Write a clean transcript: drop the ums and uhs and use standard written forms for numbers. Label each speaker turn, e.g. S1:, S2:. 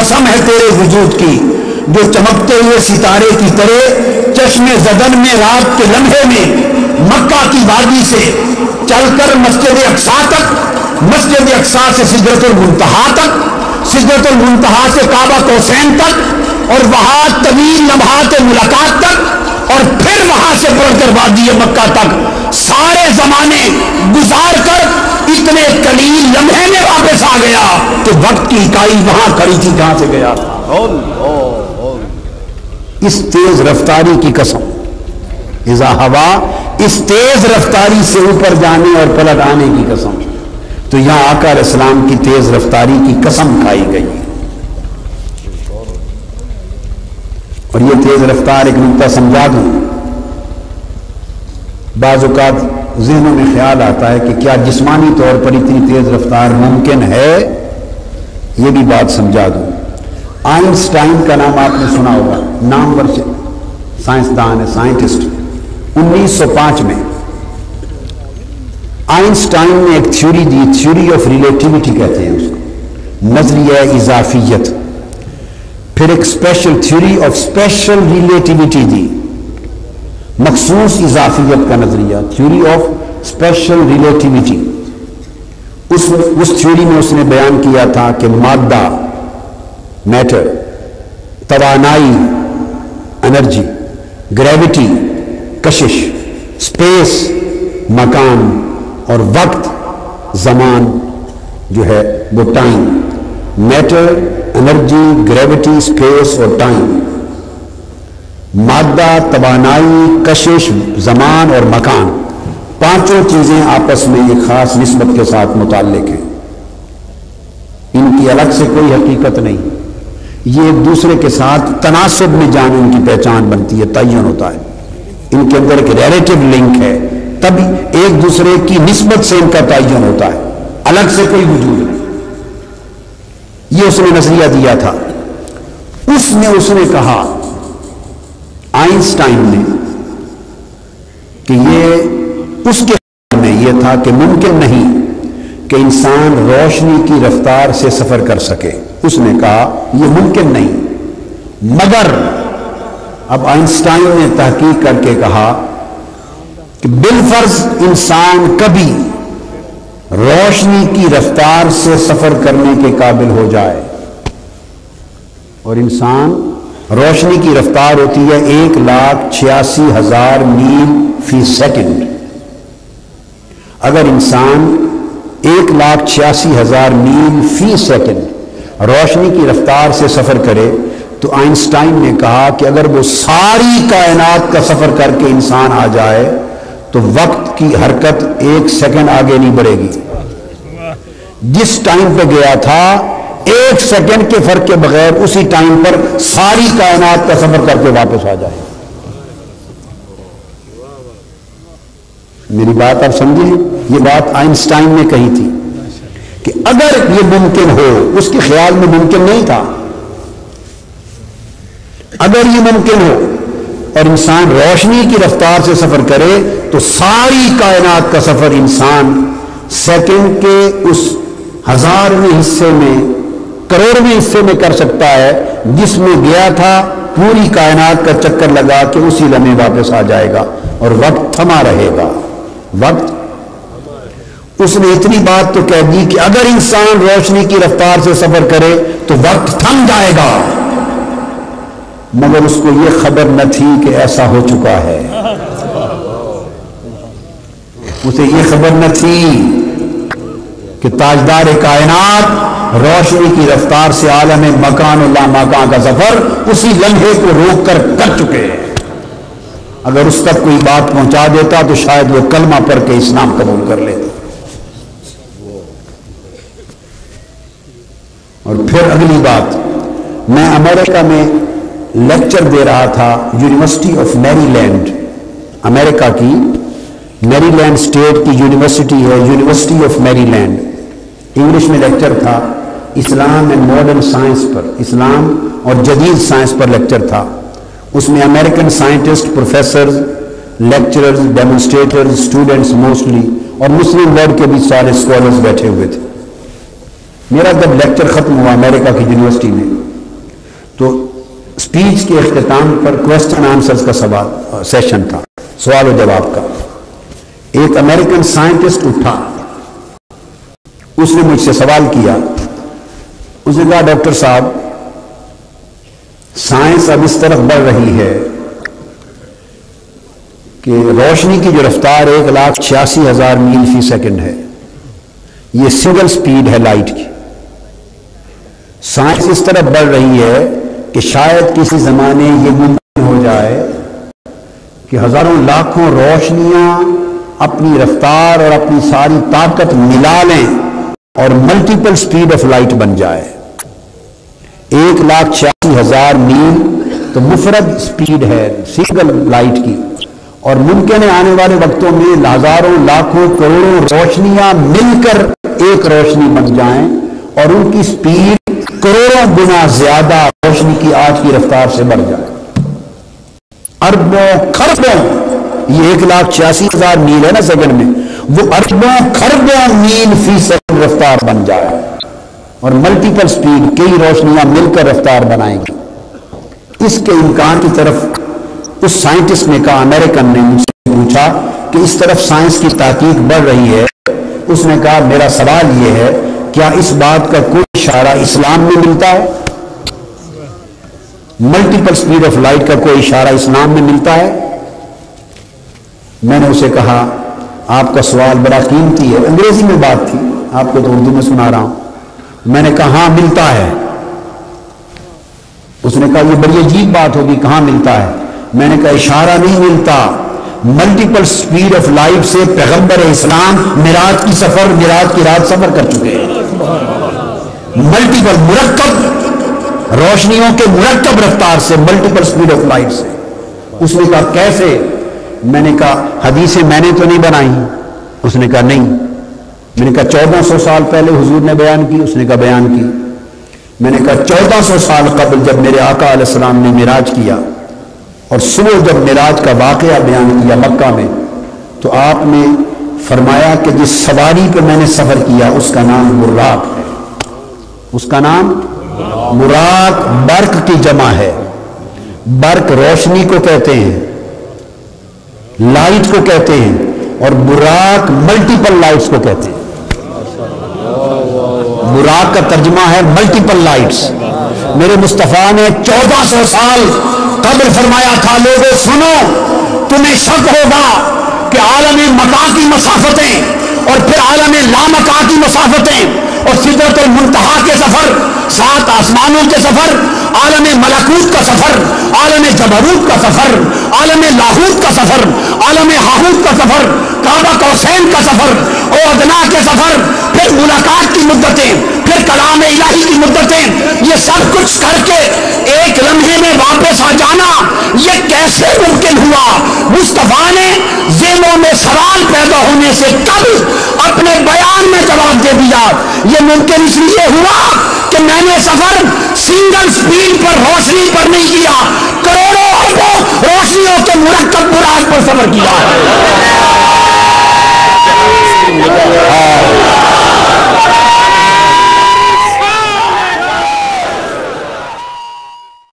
S1: قسم ہے تیرے وجود کی جو چمکتے ہوئے ستارے کی طرح چشم زدن میں رات کے لمحے میں مکہ کی وادی سے چل کر مسجد اقصی تک، مسجد اقصی سے سدرۃ المنتہا تک، سدرۃ المنتہا سے کعبہ قوسین تک، اور وہاں طویل لمحات ملاقات تک، اور پھر وہاں سے بڑھ کر وادی مکہ تک سارے زمانے گزار کر اتنے قلیل لمحے میں واپس آ گیا کہ وقت کی اکائی وہاں کھڑی تھی جہاں سے گیا تھا۔ اس تیز رفتاری کی قسم، اذا ہوا، اس تیز رفتاری سے اوپر جانے اور پلٹ آنے کی قسم۔ تو یہاں آقا علیہ السلام کی تیز رفتاری کی قسم کھائی گئی۔ اور یہ تیز رفتار ایک نقطہ سمجھا دوں، بعض اوقات ذہنوں میں خیال آتا ہے کہ کیا جسمانی طور پر اتنی تیز رفتار ممکن ہے؟ یہ بھی بات سمجھا دوں۔ آئنسٹائن کا نام آپ نے سنا ہوگا، نامور سائنسدان ہے، سائنٹسٹ۔ 1905 میں آئنسٹائن نے ایک تھیوری دی، تھیوری آف ریلیٹیوٹی کہتے ہیں اس کو، نظریہ اضافیت۔ پھر ایک special theory of special relativity دی، مخصوص اضافیت کا نظریہ، تھیوری آف اسپیشل ریلیٹیوٹی۔ اس تھیوری میں اس نے بیان کیا تھا کہ مادہ، میٹر، توانائی، انرجی، گریوٹی، کشش، اسپیس، مکان، اور وقت، زمان جو ہے وہ time, matter, energy, gravity, space اور ٹائم، مادہ، توانائی، کشش، زمان اور مکان، پانچوں چیزیں آپس میں ایک خاص نسبت کے ساتھ متعلق ہیں، ان کی الگ سے کوئی حقیقت نہیں، یہ ایک دوسرے کے ساتھ تناسب میں جانے ان کی پہچان بنتی ہے، تعین ہوتا ہے، ان کے اندر ایک ریلیٹو لنک ہے، تب ایک دوسرے کی نسبت سے ان کا تعین ہوتا ہے، الگ سے کوئی وجود نہیں۔ یہ اس نے نظریہ دیا تھا۔ اس نے کہا آئنسٹائن نے کہ یہ اس کے خیال میں یہ تھا کہ ممکن نہیں کہ انسان روشنی کی رفتار سے سفر کر سکے۔ اس نے کہا یہ ممکن نہیں، مگر اب آئنسٹائن نے تحقیق کر کے کہا کہ بالفرض انسان کبھی روشنی کی رفتار سے سفر کرنے کے قابل ہو جائے، اور انسان روشنی کی رفتار ہوتی ہے 1,86,000 میل فی سیکنڈ۔ اگر انسان 1,86,000 میل فی سیکنڈ روشنی کی رفتار سے سفر کرے تو آئنسٹائن نے کہا کہ اگر وہ ساری کائنات کا سفر کر کے انسان آ جائے تو وقت کی حرکت 1 سیکنڈ آگے نہیں بڑھے گی، جس ٹائم پہ گیا تھا 1 سیکنڈ کے فرق کے بغیر اسی ٹائم پر ساری کائنات کا سفر کر کے واپس آ جائے۔ میری بات آپ سمجھیں، یہ بات آئنسٹائن نے کہی تھی کہ اگر یہ ممکن ہو، اس کے خیال میں ممکن نہیں تھا، اگر یہ ممکن ہو اور انسان روشنی کی رفتار سے سفر کرے تو ساری کائنات کا سفر انسان سیکنڈ کے اس 1000ویں حصے میں، کروڑویں حصے میں کر سکتا ہے جس میں گیا تھا، پوری کائنات کا چکر لگا کے اسی لمحے واپس آ جائے گا اور وقت تھما رہے گا۔ وقت، اس نے اتنی بات تو کہہ دی کہ اگر انسان روشنی کی رفتار سے سفر کرے تو وقت تھم جائے گا، مگر اس کو یہ خبر نہ تھی کہ ایسا ہو چکا ہے، اسے یہ خبر نہ تھی کہ تاجدار کائنات روشنی کی رفتار سے عالم مکان اللہ مکان کا سفر اسی لمحے کو روک کر چکے ہیں۔ اگر اس تک کوئی بات پہنچا دیتا تو شاید وہ کلمہ پڑھ کے اسلام قبول کر لیتا۔ اور پھر اگلی بات، میں امریکہ میں لیکچر دے رہا تھا یونیورسٹی آف میری لینڈ، امریکہ کی میری لینڈ اسٹیٹ کی یونیورسٹی ہے، university of Maryland. English میں لیکچر تھا، اسلام اینڈ ماڈرن سائنس پر، اسلام اور جدید سائنس پر لیکچر تھا۔ اس میں American scientist, professors, lecturers, demonstrators, students mostly, اور مسلم ورلڈ کے بھی سارے اسکالرز بیٹھے ہوئے تھے۔ میرا جب لیکچر ختم ہوا امریکہ کی یونیورسٹی میں تو اسپیچ کے اختتام پر کوشچن آنسرز کا سیشن تھا، سوال و جواب کا. ایک امریکن سائنٹسٹ اٹھا، اس نے مجھ سے سوال کیا. اس نے کہا ڈاکٹر صاحب سائنس اب اس طرف بڑھ رہی ہے کہ روشنی کی جو رفتار 1,86,000 میل فی سیکنڈ ہے، یہ سنگل سپیڈ ہے لائٹ کی. سائنس اس طرف بڑھ رہی ہے کہ شاید کسی زمانے یہ ممکن ہو جائے کہ ہزاروں لاکھوں روشنیاں اپنی رفتار اور اپنی ساری طاقت ملا لیں اور ملٹیپل سپیڈ آف لائٹ بن جائے. 1,86,000 میل تو مفرد سپیڈ ہے سنگل لائٹ کی، اور ممکن ہے آنے والے وقتوں میں ہزاروں لاکھوں کروڑوں روشنیاں مل کر ایک روشنی بن جائیں اور ان کی سپیڈ کروڑوں گنا زیادہ روشنی کی آج کی رفتار سے بڑھ جائے. اربوں خربوں، یہ 1,86,000 میل ہے نا سیکنڈ میں، وہ اربوں خربوں میل فی سیکنڈ رفتار بن جائے اور ملٹیپل سپیڈ کئی روشنیاں مل کر رفتار بنائیں گی. اس کے امکان کی طرف اس سائنٹسٹ نے کہا، امریکن نے مجھ سے پوچھا کہ اس طرف سائنس کی تحقیق بڑھ رہی ہے. اس نے کہا میرا سوال یہ ہے کیا اس بات کا کوئی اشارہ اسلام میں ملتا ہے؟ ملٹیپل سپیڈ آف لائٹ کا کوئی اشارہ اسلام میں ملتا ہے؟ میں نے اسے کہا آپ کا سوال بڑا قیمتی ہے. انگریزی میں بات تھی، آپ کو تو اردو میں سنا رہا ہوں. میں نے کہا ہاں ملتا ہے. اس نے کہا یہ بڑی عجیب بات ہوگی، کہاں ملتا ہے؟ میں نے کہا اشارہ نہیں ملتا، ملٹیپل سپیڈ آف لائٹ سے پیغمبر اسلام معراج کی رات سفر کر چکے ہیں. ملٹیپل مرکب روشنیوں کے مرکب رفتار سے، ملٹیپل سپیڈ آف لائٹ سے. اس نے کہا کیسے؟ میں نے کہا حدیثیں میں نے تو نہیں بنائی. اس نے کہا نہیں. میں نے کہا 1400 سال پہلے حضور نے بیان کی؟ اس نے کہا بیان کی. میں نے کہا 1400 سال قبل جب میرے آقا علیہ السلام نے معراج کیا اور صبح جب معراج کا واقعہ بیان کیا مکہ میں، تو آپ نے فرمایا کہ جس سواری پہ میں نے سفر کیا اس کا نام براق ہے. اس کا نام براق برق کی جمع ہے. برق روشنی کو کہتے ہیں، لائٹ کو کہتے ہیں، اور براق ملٹیپل لائٹس کو کہتے ہیں. براق کا ترجمہ ہے ملٹیپل لائٹس. میرے مصطفیٰ نے 1400 سال قبل فرمایا تھا لوگوں سنو، تمہیں شک ہوگا کہ عالم مکا کی مسافتیں اور پھر عالم لامکا کی مسافتیں اور سدرۃ المنتہا کے سفر، 7 آسمانوں کے سفر، عالم ملکوت کا سفر، عالم جبروت کا سفر، عالم لاہوت کا سفر، عالم ہاہوت کا سفر، کعبہ قوسین کا سفر اور ادنا کے سفر، پھر ملاقات کی مدتیں، پھر کلام الہی کی مدتیں، یہ سب کچھ کر کے ایک لمحے میں واپس آ جانا یہ کیسے ممکن ہوا؟ مصطفیٰ نے ذہنوں میں سوال پیدا ہونے سے قبل اپنے بیان میں جواب دے دیا. یہ ممکن اس لیے ہوا کہ میں نے سفر سنگل سپیڈ پر روشنی پر نہیں کیا، کروڑوں اربوں روشنیوں کے مرکب براق پر سفر کیا ہے.